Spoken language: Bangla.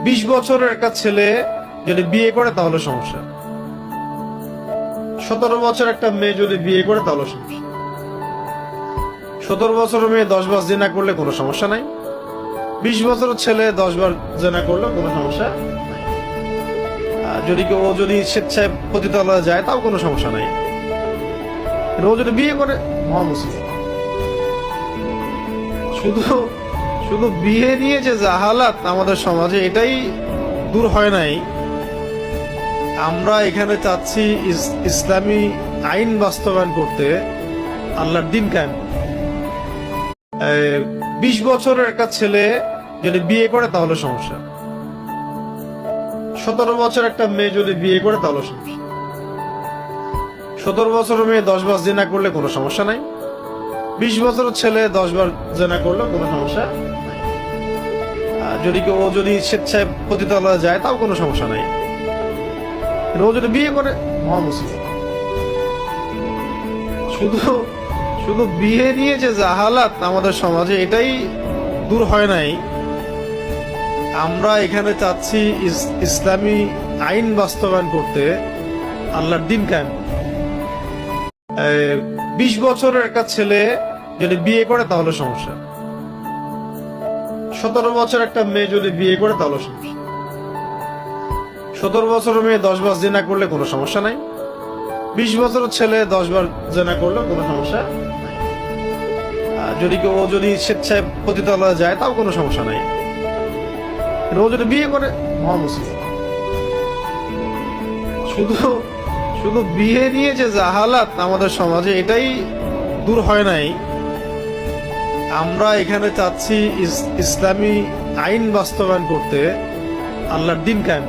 20 বছরের একটা ছেলে যদি বিয়ে করে তাহলে সমস্যা, 17 বছর একটা মেয়ে যদি বিয়ে করে তাহলে সমস্যা। 17 বছরের মেয়ে 10 বার জিনা করলে কোনো সমস্যা নাই, 20 বছরের ছেলে 10 বার জিনা করলে কোনো সমস্যা নাই। ও যদি স্বেচ্ছায় পতিতালয়ে যায় তাও কোনো সমস্যা নাই। ও যদি বিয়ে করে মহামুসলিম। শুধু শুধু বিয়ে নিয়ে যে জাহালাত আমাদের সমাজে, এটাই দূর হয় নাই। আমরা এখানে চাচ্ছি ইসলামী আইন বাস্তবায়ন করতে, আল্লাহর দিন কায়েম। 20 বছরের একটা ছেলে যদি বিয়ে করে তাহলে সমস্যা, 17 বছর একটা মেয়ে যদি বিয়ে করে তাহলে সমস্যা। 17 বছরের মেয়ে 10 বার জিনা করলে কোনো সমস্যা নাই, 20 বছরের ছেলে 10 বার জিনা করলে কোনো সমস্যা নাই। ও যদি স্বেচ্ছায় পতিতালয়ে যায় তাও কোনো সমস্যা নাই। ও যদি বিয়ে করে মহামুসলিম। শুধু শুধু বিয়ে নিয়ে যে জাহালাত আমাদের সমাজে, এটাই দূর হয় নাই। আমরা এখানে চাচ্ছি ইসলামী আইন বাস্তবায়ন করতে, আল্লাহর দিন কায়েম। 20 বছরের একটা ছেলে যদি বিয়ে করে তাহলে সমস্যা, 17 বছর একটা মেয়ে যদি বিয়ে করে তাহলে সমস্যা। 17 বছরের মেয়ে 10 বার জিনা করলে কোনো সমস্যা নাই, 20 বছরের ছেলে 10 বার জিনা করলে কোনো সমস্যা নাই। ও যদি স্বেচ্ছায় পতিতালয়ে যায় তাও কোনো সমস্যা নাই। ও যদি বিয়ে করে মহামুসলিম। শুধু শুধু বিয়ে নিয়ে যে জাহালাত আমাদের সমাজে, এটাই দূর হয় নাই। আমরা এখানে চাচ্ছি ইসলামী আইন বাস্তবায়ন করতে, আল্লাহর দিন কায়েম।